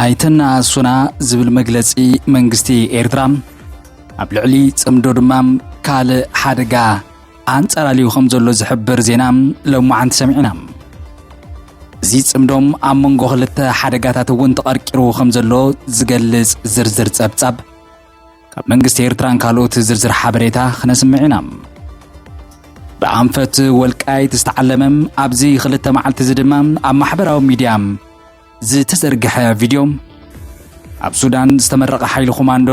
ኣይተና ሱና ዝብል መግለጺ መንግስቲ ኤርትራ ኣብ ልዕሊ ጽምዶ ድማ ካል ሓደጋ አንጸራሊው ከም ዘሎ ዝሕብር ዜና ለሙዓንቲ ሰሚዕና እዚ ጽምዶም ኣብ መንጎ ክልተ ሓደጋታት እውን ተቐርቂሩ ከም ዘሎ ዝገልጽ ዝርዝር ጸብጻብ ካብ መንግስቲ ኤርትራን ካልኦት ዝርዝር ሓበሬታ ክነስምዕና በአንፈት ወልቃይት ዝተዓለመም ኣብዚ ክልተ መዓልቲ ዝድማ ኣብ ማሕበራዊ ሚድያ ዝተዘርግሐ ቪድዮ ኣብ ሱዳን ዝተመረቀ ሓይሊ ኮማንዶ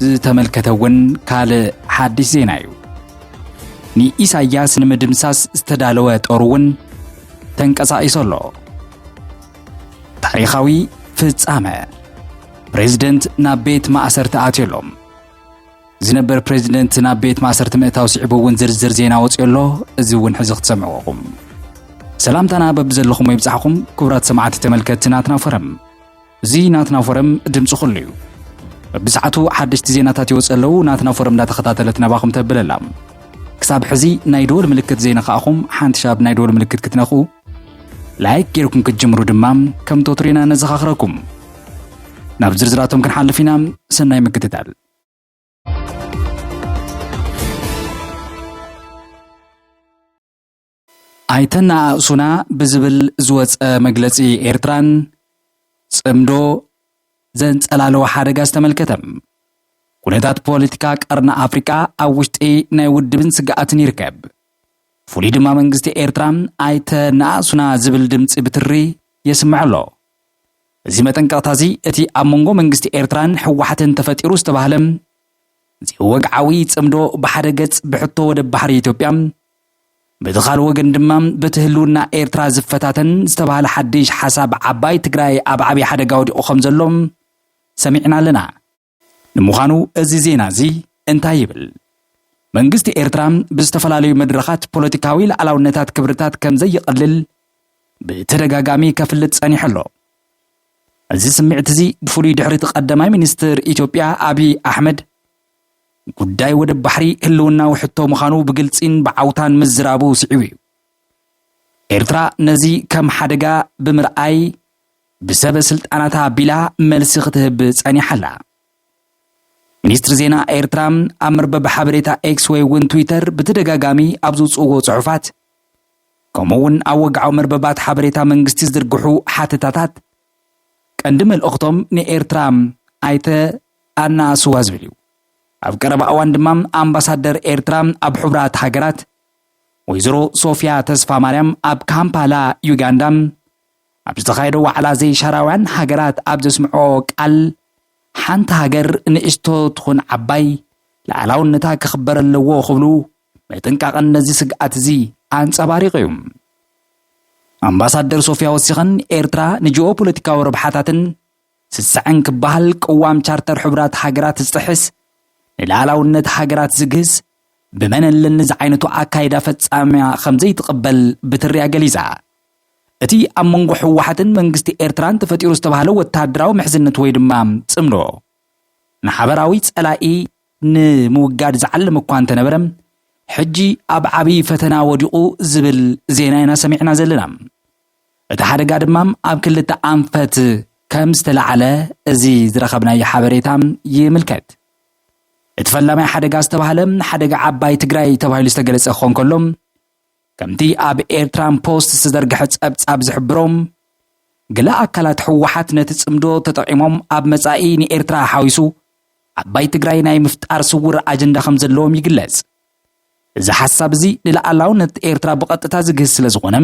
ዝተመልከተውን ካል ሓዲስ ዜና እዩ ንኢሳያስ ንምድምሳስ ዝተዳለወ ጦርውን ተንቀሳቂሰሎ ታሪኻዊ ፍጻመ ፕሬዝደንት ናብ ቤት ማእሰርቲ ኣትየሎም ዝነበር ፕሬዝደንት ናብ ቤት ማእሰርቲ ምእታው ሲዕቡውን ዝርዝር ዜና ወፅየሎ እዚ እውን ሕዚ ክትሰምዕዎም ሰላምታና በብዘለኹም ይብጻሕኩም ክብራት ሰማዓት ተመልከት ናትና ፈረም እዚ ናትና ፈረም ድምጽ ኩሉ እዩ በብሰዓቱ ሓድሽቲ ዜናታት ይወፅለው ናትና ፈረም እንዳተኸታተለት ነባኹም ተብለላ ክሳብ ሕዚ ናይ ደወል ምልክት ዜና ካኹም ሓንቲ ሻብ ናይ ደወል ምልክት ክትነኹ ላይክ ጌርኩም ክትጅምሩ ድማ ከም ተትሪና ነዘኻኽረኩም ናብ ዝርዝራቶም ክንሓልፍ ኢና ሰናይ ምክትታል ኣይተና ሱና ብዝብል ዝወፀ መግለጺ ኤርትራን ጽምዶ ዘንጸላለወ ሓደጋ ዝተመልከተም ኩነታት ፖለቲካ ቀርና ኣፍሪካ ኣብ ውሽጢ ናይ ውድብን ስጋኣትን ይርከብ ፍሉይ ድማ መንግስቲ ኤርትራ ኣይተና ሱና ዝብል ድምፂ ብትሪ የስምዐሎ እዚ መጠንቀቕታ እዚ እቲ ኣብ መንጎ መንግስቲ ኤርትራን ሕወሓትን ተፈጢሩ ዝተባህለም ወግዓዊ ጽምዶ ብሓደ ገጽ ብሕቶ ወደ ባሕሪ ኢትዮጵያ በተኻል ወገን ድማ በትህልውና ኤርትራ ዝፈታተን ዝተባህለ ሓድሽ ሓሳብ ዓባይ ትግራይ ኣብ ዓብይ ሓደጋ ወዲቑ ከም ዘሎም ሰሚዕና ኣለና ንምዃኑ እዚ ዜና እዚ እንታይ ይብል መንግስቲ ኤርትራ ብዝተፈላለዩ መድረኻት ፖለቲካዊ ላዕላውነታት ክብርታት ከም ዘይቀልል ብተደጋጋሚ ከፍልጥ ጸኒሕሎ እዚ ስምዒት እዚ ብፍሉይ ድሕሪ ተቐዳማይ ሚኒስትር ኢትዮጵያ አብይ አሕመድ ጉዳይ ወደ ባሕሪ ህልውና ውሕቶ ምዃኑ ብግልጽን ብዓውታን ምዝራቡ ስዒቡ ኤርትራ ነዚ ከም ሓደጋ ብምርኣይ ብሰበ ስልጣናታ ቢላ መልሲ ክትህብ ጸኒሓላ ሚኒስትር ዜና ኤርትራ ኣብ መርበብ ሓበሬታ ኤክስ ወይ እውን ትዊተር ብተደጋጋሚ ኣብ ዝውፅዎ ጽሑፋት ከምኡውን ኣብ ወግዓዊ መርበባት ሓበሬታ መንግስቲ ዝድርግሑ ሓተታታት ቀንዲ መልእኽቶም ንኤርትራ ኣይተ ኣናስዋ ዝብል እዩ ኣብ ቀረባ እዋን ድማ ኣምባሳደር ኤርትራ ኣብ ሕቡራት ሃገራት ወይዘሮ ሶፊያ ተስፋ ማርያም ኣብ ካምፓላ ዩጋንዳ ኣብ ዝተኻየደ ዋዕላ ዘይሻራውያን ሃገራት ኣብ ዘስምዖ ቃል ሓንቲ ሃገር ንእሽቶ ትኹን ዓባይ ላዕላውነታ ክኽበር ኣለዎ ክብሉ መጠንቀቕን ነዚ ስግኣት እዚ ኣንጸባሪቑ እዩ ኣምባሳደር ሶፊያ ወሲኸን ኤርትራ ንጂኦፖለቲካዊ ረብሓታትን ስሳዕን ክበሃል ቅዋም ቻርተር ሕቡራት ሃገራት ዝጥሕስ ንላዕላውነት ሃገራት ዝግህዝ ብመነለን ዝዓይነቱ ኣካይዳ ፈጻሚያ ከም ዘይትቕበል ብትርያ ገሊጻ እቲ ኣብ መንጎ ሕወሓትን መንግስቲ ኤርትራን ተፈጢሩ ዝተባህለ ወታደራዊ ምሕዝነት ወይ ድማ ጽምዶ ንሓበራዊ ጸላኢ ንምውጋድ ዝዓለመ እኳ እንተነበረ ሕጂ ኣብ ዓብይ ፈተና ወዲቑ ዝብል ዜና ኢና ሰሚዕና ዘለና እቲ ሓደጋ ድማ ኣብ ክልተ ኣንፈት ከም ዝተለዓለ እዚ ዝረኸብናዮ ሓበሬታ ይምልከት እቲ ፈላማይ ሓደጋ ዝተባህለ ሓደጋ ዓባይ ትግራይ ተባሂሉ ዝተገለጸ ክኾን ከሎ ከምቲ ኣብ ኤርትራን ፖስት ዝተዘርግሐ ጸብጻብ ዝሕብሮም ገለ ኣካላት ሕወሓት ነቲ ጽምዶ ተጠቂሞም ኣብ መጻኢ ንኤርትራ ሓዊሱ ዓባይ ትግራይ ናይ ምፍጣር ስውር ኣጀንዳ ከም ዘለዎም ይግለጽ እዚ ሓሳብ እዚ ንላዕላውነት ኤርትራ ብቐጥታ ዝግህዝ ስለ ዝኾነ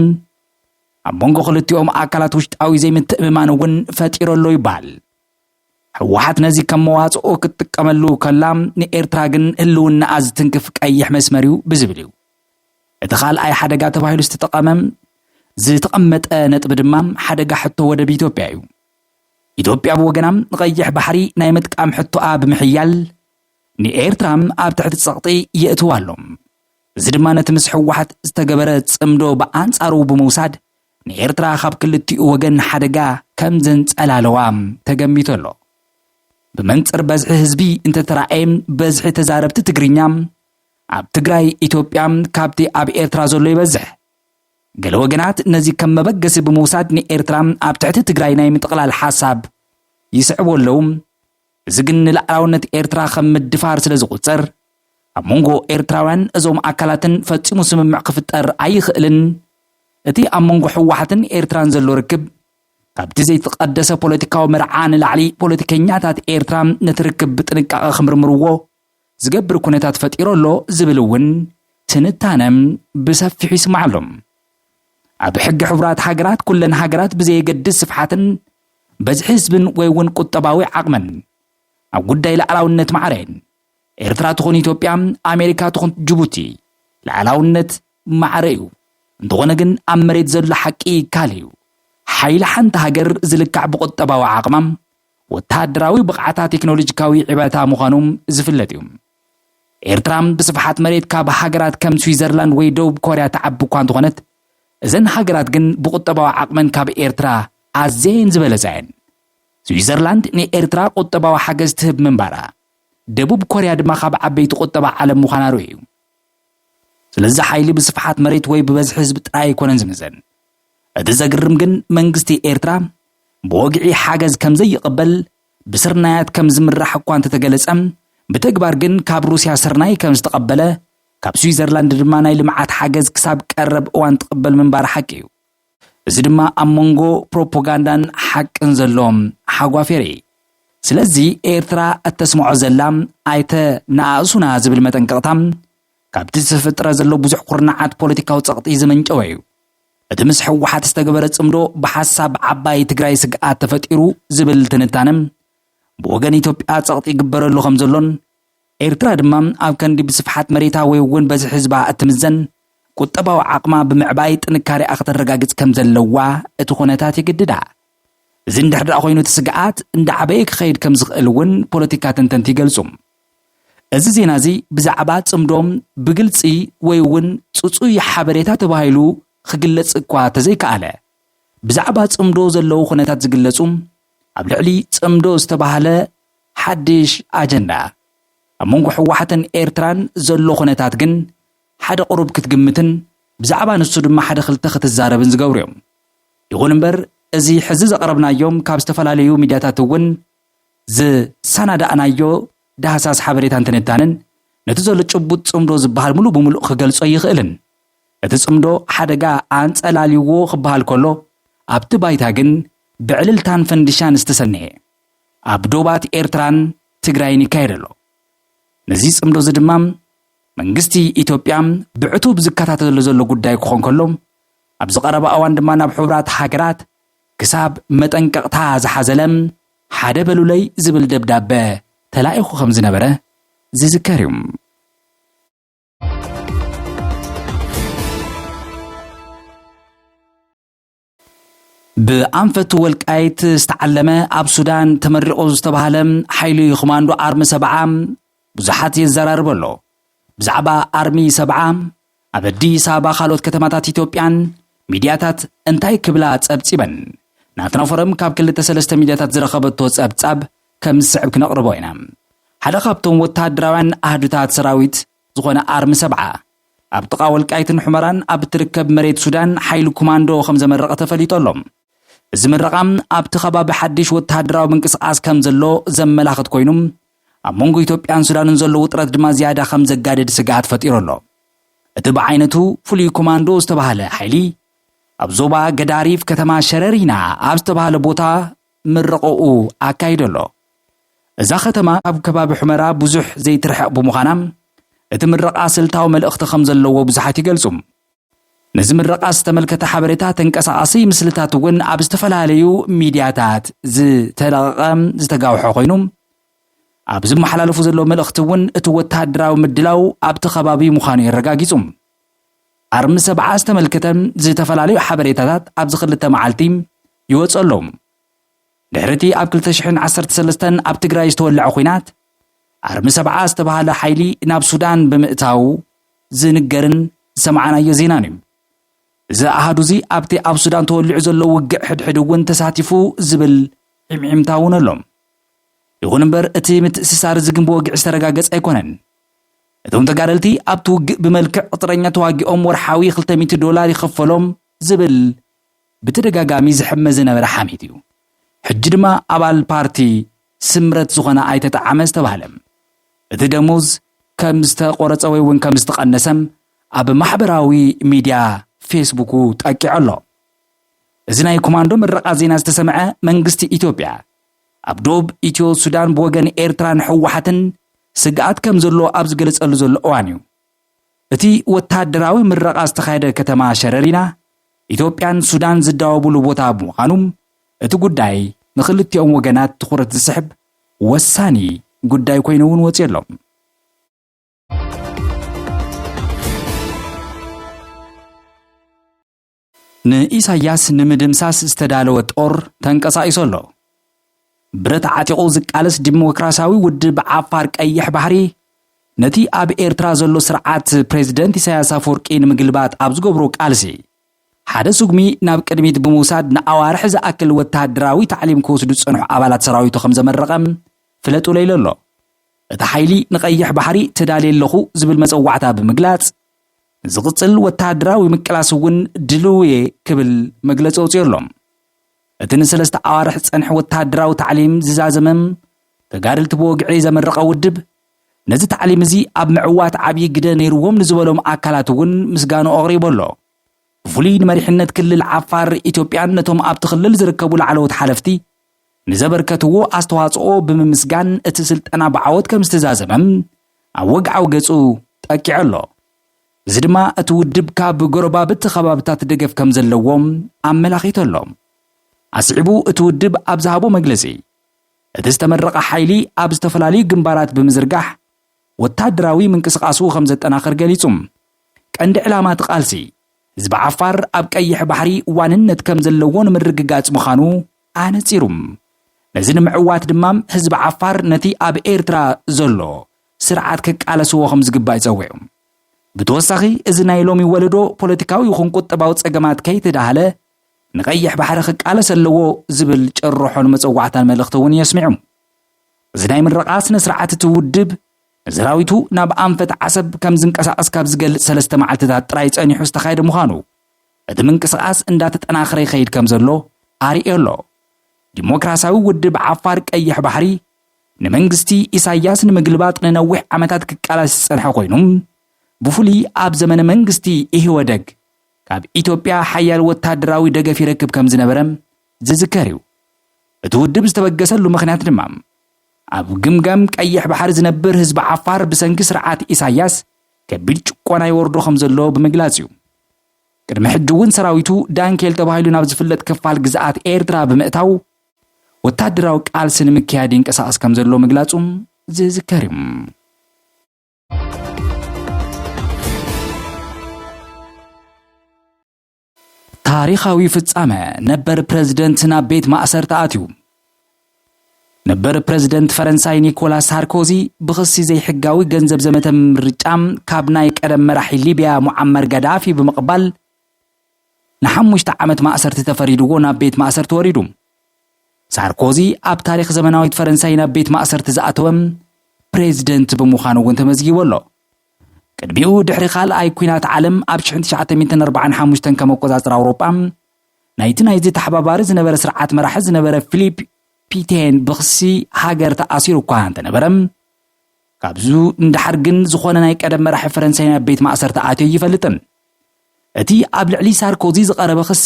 ኣብ መንጎ ክልቲኦም ኣካላት ውሽጣዊ ዘይምትእምማን እውን ፈጢረሎ ይበሃል ሕወሓት ነዚ ከም መዋጽኦ ክትጥቀመሉ ከላ ንኤርትራ ግን ህልውና ዝትንክፍ ቀይሕ መስመር እዩ ብዝብል እዩ እቲ ካልኣይ ሓደጋ ተባሂሉ ዝተቐመጠ ነጥቢ ድማ ሓደጋ ሕቶ ወደብ ኢትዮጵያ እዩ ኢትዮጵያ ብወገና ንቀይሕ ባሕሪ ናይ ምጥቃም ሕቶኣ ብምሕያል ንኤርትራ ኣብ ትሕቲ ጸቕጢ የእትዋ ኣሎም እዚ ድማ ነቲ ምስ ሕወሓት ዝተገበረ ጽምዶ ብኣንጻሩ ብምውሳድ ንኤርትራ ካብ ክልቲኡ ወገን ሓደጋ ከም ዘንጸላለዋ ተገሚቱ ኣሎ بمنصر بزح حزبي انت تراعيم بزح تزاربت تግርኛ ኣብ ትግራይ ኢትዮጵያ ካብቲ ኣብ ኤርትራ ዘሎ ይበዝሕ ገለ ወገናት ነዚ ከም መበገሲ ብምውሳድ ንኤርትራ ኣብ ትሕቲ ትግራይ ናይ ምጥቅላል ሓሳብ ይስዕበሎም ዝግን ለዓላውነት ኤርትራ ከም ምድፋር ስለ ዝቁፅር ኣብ መንጎ ኤርትራውያን እዞም ኣካላትን ፈጺሙ ስምምዕ ክፍጠር ኣይኽእልን እቲ ኣብ መንጎ ሕወሓትን ኤርትራን ዘሎ ርክብ ካብቲ ዘይተቀደሰ ፖለቲካዊ መርዓ ንላዕሊ ፖለቲከኛታት ኤርትራ ነቲ ርክብ ብጥንቃቐ ክምርምርዎ ዝገብር ኩነታት ፈጢሮሎ ዝብል እውን ትንታነም ብሰፊሑ ይስማዓሎም ኣብ ሕጊ ሕቡራት ሃገራት ኩለን ሃገራት ብዘየገድስ ስፍሓትን በዝሒ ህዝብን ወይ እውን ቁጠባዊ ዓቕመን ኣብ ጉዳይ ለዓላውነት ማዕረን ኤርትራ ትኹን ኢትዮጵያ ኣሜሪካ ትኹን ጅቡቲ ለዓላውነት ማዕረ እዩ እንተኾነ ግን ኣብ መሬት ዘሎ ሓቂ ካልእ እዩ ሓይሊ ሓንቲ ሃገር ዝልካዕ ብቁጠባዊ ዓቕማም ወታደራዊ ብቕዓታ ቴክኖሎጂካዊ ዕበታ ምዃኖም ዝፍለጥ እዩ ኤርትራ ብስፍሓት መሬት ካብ ሃገራት ከም ስዊዘርላንድ ወይ ደቡብ ኮርያ ተዓቢ እኳ እንተኾነት እዘን ሃገራት ግን ብቁጠባዊ ዓቕመን ካብ ኤርትራ ኣዝየን ዝበለፀን ስዊዘርላንድ ንኤርትራ ቁጠባዊ ሓገዝ ትህብ ምንባራ ደቡብ ኮርያ ድማ ካብ ዓበይቲ ቁጠባ ዓለም ምዃና ርኡዩ ስለዚ ሓይሊ ብስፍሓት መሬት ወይ ብበዝሒ ህዝቢ ጥራይ ኣይኮነን ዝምዘን እቲ ዘግርም ግን መንግስቲ ኤርትራ ብወግዒ ሓገዝ ከም ዘይቕበል ብስርናያት ከም ዝምራሕ እኳ እንተተገለጸ ብተግባር ግን ካብ ሩስያ ስርናይ ከም ዝተቐበለ ካብ ስዊዘርላንድ ድማ ናይ ልምዓት ሓገዝ ክሳብ ቀረብ እዋን ተቐበል ምንባር ሓቂ እዩ እዚ ድማ ኣብ መንጎ ፕሮፓጋንዳን ሓቅን ዘሎም ሓጓፌሪ ስለዚ ኤርትራ እተስምዖ ዘላ ኣይተ ንኣሱና ዝብል መጠንቀቕታ ካብቲ ዝፍጥረ ዘሎ ብዙሕ ኩርናዓት ፖለቲካዊ ፀቕጢ ዝመንጨወ እዩ እቲ ምስ ሕወሓት ዝተገበረ ጽምዶ ብሓሳብ ዓባይ ትግራይ ስግኣት ተፈጢሩ ዝብል ትንታነም ብወገን ኢትዮጵያ ፀቕጢ ይግበረሉ ከም ዘሎን ኤርትራ ድማ ኣብ ከንዲ ብስፍሓት መሬታ ወይ እውን በዝሒ ህዝባ እትምዘን ቁጠባዊ ዓቕማ ብምዕባይ ጥንካሬኣ ከተረጋግጽ ከም ዘለዋ እቲ ኩነታት ይግድዳ እዚ እንድሕር ኮይኑ እቲ ስግኣት እንዳዓበየ ክኸይድ ከም ዝኽእል እውን ፖለቲካ ተንተንቲ ይገልጹ እዚ ዜና እዚ ብዛዕባ ጽምዶም ብግልጺ ወይ እውን ጽጹይ ሓበሬታ ተባሂሉ ክግለጽ እኳ ተዘይከኣለ ብዛዕባ ጽምዶ ዘለው ኩነታት ዝግለጹ ኣብ ልዕሊ ጽምዶ ዝተባሃለ ሓድሽ ኣጀንዳ ኣብ መንጎ ሕወሓትን ኤርትራን ዘሎ ኩነታት ግን ሓደ ቁሩብ ክትግምትን ብዛዕባ ንሱ ድማ ሓደ ክልተ ክትዛረብን ዝገብሩ እዮም ይኹን እምበር እዚ ሕዚ ዘቕረብናዮም ካብ ዝተፈላለዩ ሚድያታት እውን ዝሰናዳእናዮ ዳህሳስ ሓበሬታን ትንታንን ነቲ ዘሎ ጭቡጥ ጽምዶ ዝበሃል ሙሉእ ብምሉእ ክገልጾ ይኽእልን እቲ ጽምዶ ሓደጋ ኣንጸላልይዎ ክበሃል ከሎ ኣብቲ ባይታ ግን ብዕልልታን ፈንዲሻን ዝተሰንሐ ኣብ ዶባት ኤርትራን ትግራይን ይካየድ ኣሎ ነዚ ጽምዶ እዚ ድማ መንግስቲ ኢትዮጵያ ብዕቱብ ዝከታተሎ ዘሎ ጉዳይ ክኾን ከሎ ኣብ ዝቐረበ እዋን ድማ ናብ ሕቡራት ሃገራት ክሳብ መጠንቀቕታ ዝሓዘለም ሓደ በሉለይ ዝብል ደብዳቤ ተላኢኹ ከም ዝነበረ ዝዝከር እዩ ብኣንፈቱ ወልቃይት ዝተዓለመ ኣብ ሱዳን ተመሪቆ ዝተባሃለ ሓይሊ ኮማንዶ ኣርሚ 70 ብዙሓት ይዘራርብ ኣሎ ብዛዕባ ኣርሚ 70 ኣብ ኣዲስ ኣበባ ካልኦት ከተማታት ኢትዮጵያን ሚድያታት እንታይ ክብላ ጸብጺበን ናትና ፎረም ካብ 2-3 ሚድያታት ዝረኸበቶ ጸብጻብ ከም ዝስዕብ ክነቕርቦ ኢና ሓደ ካብቶም ወታደራውያን ኣህዱታት ሰራዊት ዝኾነ ኣርሚ 70 ኣብ ጥቓ ወልቃይትን ሕመራን ኣብ ትርከብ መሬት ሱዳን ሓይሊ ኮማንዶ ከም ዘመረቐ ተፈሊጦሎም እዚ ምረቓም ኣብቲ ከባቢ ሓድሽ ወታደራዊ ምንቅስቓስ ከም ዘሎ ዘመላኽት ኮይኑ ኣብ መንጎ ኢትዮጵያን ሱዳንን ዘሎ ውጥረት ድማ ዝያዳ ከም ዘጋድድ ስግኣት ፈጢሩ ኣሎ እቲ ብዓይነቱ ፍሉይ ኮማንዶ ዝተባሃለ ሓይሊ ኣብ ዞባ ገዳሪፍ ከተማ ሸረሪና ኣብ ዝተባሃለ ቦታ ምረቐኡ ኣካይዱ ኣሎ እዛ ከተማ ኣብ ከባቢ ሕመራ ብዙሕ ዘይትርሕቕ ብምዃና እቲ ምረቓ ስልታዊ መልእኽቲ ከም ዘለዎ ብዙሓት ይገልጹ ነዚ ምረቓ ዝተመልከተ ሓበሬታ ተንቀሳቓሲ ምስልታት እውን ኣብ ዝተፈላለዩ ሚድያታት ዝተለቐቐ ዝተጋውሖ ኮይኑ ኣብ ዝመሓላለፉ ዘሎ መልእኽቲ እውን እቲ ወታደራዊ ምድላው ኣብቲ ከባቢ ምዃኑ የረጋጊጹ ኣርሚ 70 ዝተመልከተ ዝተፈላለዩ ሓበሬታታት ኣብ ዝኽልተ መዓልቲ ይወጸሎም ድሕርቲ ኣብ 2013 ኣብ ትግራይ ዝተወልዐ ኩናት ኣርሚ 70 ዝተባሃለ ሓይሊ ናብ ሱዳን ብምእታው ዝንገርን ዝሰማዓናዮ ዜናን እዩ እዚ ኣሃዱ እዚ ኣብቲ ኣብ ሱዳን ተወልዑ ዘሎ ውግዕ ሕድሕድ እውን ተሳቲፉ ዝብል ዕምዕምታ እውን ኣሎ ይኹን እምበር እቲ ምትእስሳር ዝግን ብወግዕ ዝተረጋገፀ ኣይኮነን እቶም ተጋደልቲ ኣብቲ ውግእ ብመልክዕ ቅጥረኛ ተዋጊኦም ወርሓዊ $200 ይኽፈሎም ዝብል ብተደጋጋሚ ዝሕመ ዝነበረ ሓሜት እዩ ሕጂ ድማ ኣባል ፓርቲ ስምረት ዝኾነ ኣይተጠዓመ ዝተባህለ እቲ ደሞዝ ከም ዝተቆረፀ ወይ እውን ከም ዝተቀነሰም ኣብ ማሕበራዊ ሚድያ ፌስቡክ ጠቂዑ ኣሎ እዚ ናይ ኮማንዶ ምረቃ ዜና ዝተሰምዐ መንግስቲ ኢትዮጵያ ኣብ ደቡብ ኢትዮ ሱዳን ብወገን ኤርትራን ሕወሓትን ስጋኣት ከም ዘሎ ኣብ ዝገለጸሉ ዘሎ እዋን እዩ እቲ ወታደራዊ ምረቃ ዝተኻየደ ከተማ ሸረሪና ኢትዮጵያን ሱዳን ዝዳወብሉ ቦታ ብምዃኑ እቲ ጉዳይ ንኽልቲኦም ወገናት ትኹረት ዝስሕብ ወሳኒ ጉዳይ ኮይኑ እውን ወፂኡ ኣሎ ንኢሳያስ ንምድምሳስ ዝተዳለወ ጦር ተንቀሳቂሱ ኣሎ ብረት ዓጢቑ ዝቃለስ ዲሞክራሲያዊ ውድብ ዓፋር ቀይሕ ባሕሪ ነቲ ኣብ ኤርትራ ዘሎ ስርዓት ፕሬዝደንት ኢሳያስ አፈወርቂ ንምግልባጥ ኣብ ዝገብሮ ቃልሲ ሓደ ሱግሚ ናብ ቅድሚት ብምውሳድ ንኣዋርሕ ዝኣክል ወታደራዊ ታዕሊም ክወስዱ ዝጸንሑ ኣባላት ሰራዊቱ ከም ዘመረቐም ፍለጡ ለይሉ ኣሎ እቲ ሓይሊ ንቀይሕ ባሕሪ ተዳልየለኹ ዝብል መፀዋዕታ ብምግላጽ ዝቕጽል ወታደራዊ ምቅላስ እውን ድልውየ ክብል መግለፂ ኣውፅኡ ኣሎ እቲ ንሰለስተ ኣዋርሕ ጸንሒ ወታደራዊ ታዕሊም ዝዛዘመም ተጋድልቲ ብወግዒ ዘመረቐ ውድብ ነዚ ታዕሊም እዚ ኣብ ምዕዋት ዓብዪ ግደ ነይርዎም ንዝበሎም ኣካላት እውን ምስጋኑ ኣቕሪቡ ኣሎ ብፍሉይ ንመሪሕነት ክልል ዓፋር ኢትዮጵያን ነቶም ኣብቲ ክልል ዝርከቡ ላዕለዎት ሓለፍቲ ንዘበርከትዎ ኣስተዋጽኦ ብምምስጋን እቲ ስልጠና ብዓወት ከም ዝተዛዘመም ኣብ ወግዓዊ ገጹ ጠቂዑ ኣሎ እዚ ድማ እቲ ውድብ ካብ ጎረባብቲ ከባብታት ደገፍ ከም ዘለዎም ኣመላኺቱ ኣሎ ኣስዒቡ እቲ ውድብ ኣብ ዝሃቦ መግለጺ እቲ ዝተመረቐ ሓይሊ ኣብ ዝተፈላለዩ ግንባራት ብምዝርጋሕ ወታደራዊ ምንቅስቓሱ ከም ዘጠናኽር ገሊጹ ቀንዲ ዕላማ እቲ ቃልሲ ህዝቢ ዓፋር ኣብ ቀይሕ ባሕሪ ዋንነት ከም ዘለዎ ንምርግጋጽ ምዃኑ ኣነጺሩ ነዚ ንምዕዋት ድማ ህዝቢ ዓፋር ነቲ ኣብ ኤርትራ ዘሎ ስርዓት ክቃለስዎ ከም ዝግባእ ይጸውዑ ብተወሳኺ እዚ ናይ ሎሚ ወለዶ ፖለቲካዊ ይኹን ቁጠባዊ ጸገማት ከይተዳህለ ንቀይሕ ባሕሪ ክቃለስ ኣለዎ ዝብል ጭርሖን መፀዋዕታን መልእኽቲ እውን የስሚዑ እዚ ናይ ምረቓ ስነ ስርዓት እቲ ውድብ ሰራዊቱ ናብ ኣንፈት ዓሰብ ከም ዝንቀሳቐስ ካብ ዝገልጽ ሰለስተ መዓልትታት ጥራይ ጸኒሑ ዝተኻየደ ምዃኑ እቲ ምንቅስቓስ እንዳተጠናኸረ ይኸይድ ከም ዘሎ ኣርኢዩ ኣሎ ዲሞክራሲያዊ ውድብ ዓፋር ቀይሕ ባሕሪ ንመንግስቲ ኢሳያስ ንምግልባጥ ንነዊሕ ዓመታት ክቃለስ ዝጸንሐ ኮይኑ ብፍሉይ ኣብ ዘመነ መንግስቲ ኢህወደግ ካብ ኢትዮጵያ ሓያል ወታደራዊ ደገፍ ይረክብ ከም ዝነበረ ዝዝከር እዩ እቲ ውድብ ዝተበገሰሉ ምኽንያት ድማ ኣብ ግምገም ቀይሕ ባሕሪ ዝነብር ህዝቢ ዓፋር ብሰንኪ ስርዓት ኢሳያስ ከቢድ ጭቆና ይወርዶ ከም ዘሎ ብምግላጽ እዩ ቅድሚ ሕጂ እውን ሰራዊቱ ዳንኬል ተባሂሉ ናብ ዝፍለጥ ክፋል ግዝኣት ኤርትራ ብምእታው ወታደራዊ ቃልሲ ንምክያድ ይንቀሳቐስ ከም ዘሎ ምግላጹ ዝዝከር እዩ ታሪኻዊ ፍጻመ ነበር ፕሬዝደንት ናብ ቤት ማእሰርቲ ኣትዩ ነበር ፕሬዝደንት ፈረንሳይ ኒኮላስ ሳርኮዚ ብኽሲ ዘይሕጋዊ ገንዘብ ዘመተ ምርጫም ካብ ናይ ቀደም መራሒ ሊብያ ሙዓመር ጋዳፊ ብምቕባል ንሓሙሽተ ዓመት ማእሰርቲ ተፈሪድዎ ናብ ቤት ማእሰርቲ ወሪዱ ሳርኮዚ ኣብ ታሪኽ ዘመናዊት ፈረንሳይ ናብ ቤት ማእሰርቲ ዝኣተወም ፕሬዝደንት ብምዃኑ እውን ተመዝጊቡ ኣሎ ቅድሚኡ ድሕሪ ካልኣይ ኩናት ዓለም ኣብ 1945 ከም ኣቆጻጽር ኣውሮጳ ናይቲ ተሓባባሪ ዝነበረ ስርዓት መራሒ ዝነበረ ፊሊፕ ፒቴን ብኽሲ ሃገር ተኣሲሩ እኳ እንተነበረም ካብዙ እንድሓር ግን ዝኾነ ናይ ቀደም መራሒ ፈረንሳይ ናብ ቤት ማእሰርቲ ኣትዩ ይፈልጥን እቲ ኣብ ልዕሊ ሳርኮዚ ዝቐረበ ክሲ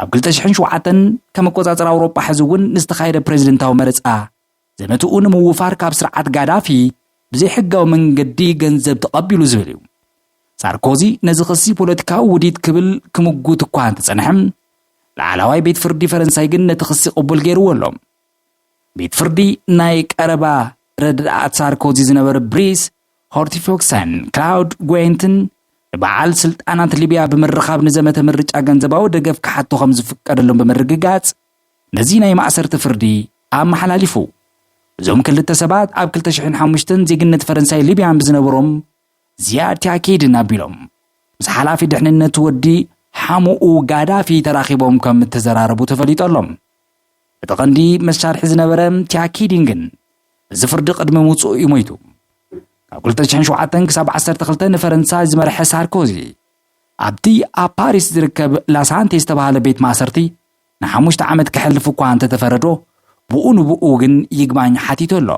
ኣብ 2007 ከም ኣቆጻጽር ኣውሮጳ ሕዚ እውን ንዝተኻየደ ፕሬዝደንታዊ መረፃ ዘመትኡ ንምውፋር ካብ ስርዓት ጋዳፊ ብዘይ ሕጋዊ መንገዲ ገንዘብ ተቐቢሉ ዝብል እዩ ሳርኮዚ ነዚ ክሲ ፖለቲካዊ ውዲት ክብል ክምጉት እኳ እንተጸንሐም ላዕለዋይ ቤት ፍርዲ ፈረንሳይ ግን ነቲ ክሲ ቅቡል ገይርዎ ኣሎ ቤት ፍርዲ ናይ ቀረባ ረዳእት ሳርኮዚ ዝነበረ ብሪስ ሆርቲፎክሰን ክላውድ ጎይንትን በዓል ስልጣናት ሊብያ ብምርኻብ ንዘመተ ምርጫ ገንዘባዊ ደገፍ ክሓቶ ከም ዝፍቀደሎም ብምርግጋጽ ነዚ ናይ ማእሰርቲ ፍርዲ ኣመሓላሊፉ እዞም ክልተ ሰባት ኣብ 2005 ዜግነት ፈረንሳይ ሊብያን ብዝነበሮም ዚያድ ታኪድን ኣቢሎም ምስ ሓላፊ ድሕንነት ወዲ ሓሙኡ ጋዳፊ ተራኺቦም ከም ተዘራረቡ ተፈሊጦሎም እቲ ቀንዲ መሳርሒ ዝነበረ ታኪድን ግን እዚ ፍርዲ ቅድሚ ምውፅኡ እዩ ሞይቱ ካብ 2007 ክሳብ 12 ንፈረንሳይ ዝመርሐ ሳርኮዚ ኣብቲ ኣብ ፓሪስ ዝርከብ ላሳንቴ ዝተባህለ ቤት ማእሰርቲ ንሓሙሽተ ዓመት ክሕልፍ እኳ እንተተፈረዶ ብኡ ንብኡ ግን ይግባኝ ሓቲቱ ኣሎ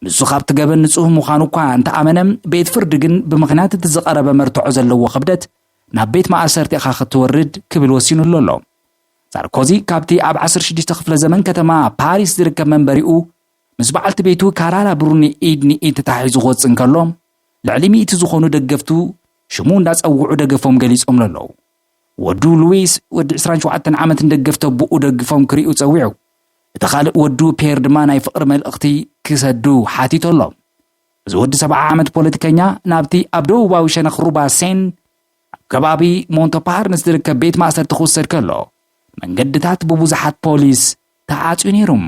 ንሱ ካብቲ ገበን ንጹህ ምዃኑ እኳ እንተኣመነ ቤት ፍርዲ ግን ብምኽንያት እቲ ዝቐረበ መርትዖ ዘለዎ ክብደት ናብ ቤት ማእሰርቲ ኢኻ ክትወርድ ክብል ወሲኑሉ ኣሎ ሳርኮዚ ካብቲ ኣብ 16 ክፍለ ዘመን ከተማ ፓሪስ ዝርከብ መንበሪኡ ምስ በዓልቲ ቤቱ ካራራ ብሩኒ ኢድ ንኢድ ተታሒዙ ክወፅእ እንከሎ ልዕሊ 100 ዝኾኑ ደገፍቱ ሽሙ እንዳፀውዑ ደገፎም ገሊፆም ኣለዉ ወዱ ሉዊስ ወዲ 27 ዓመት ደገፍቶ ብኡ ደግፎም ክሪኡ ፀዊዑ እቲ ካልእ ወዱ ፒየር ድማ ናይ ፍቅሪ መልእኽቲ ክሰዱ ሓቲቱ ኣሎ እዚ ወዲ 70 ዓመት ፖለቲከኛ ናብቲ ኣብ ደቡባዊ ሸነኽ ሩባ ሴን ኣብ ከባቢ ሞንቶፓርነስ ዝርከብ ቤት ማእሰርቲ ክውሰድ ከሎ መንገድታት ብብዙሓት ፖሊስ ተዓፅዩ ነይሮም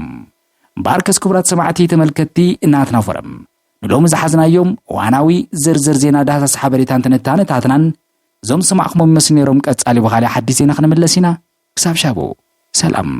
ባርከስ ክቡራት ሰማዕቲ ተመልከቲ እናትናፈረም ንሎሚ ዝሓዝናዮም ዋናዊ ዝርዝር ዜና ዳህሳስ ሓበሬታን ትንታነታትናን እዞም ሰማዕኹም ይመስሉ ነይሮም ቀጻሊ ብኻልእ ሓዲስ ዜና ክንምለስ ኢና ክሳብ ሻቡ ሰላም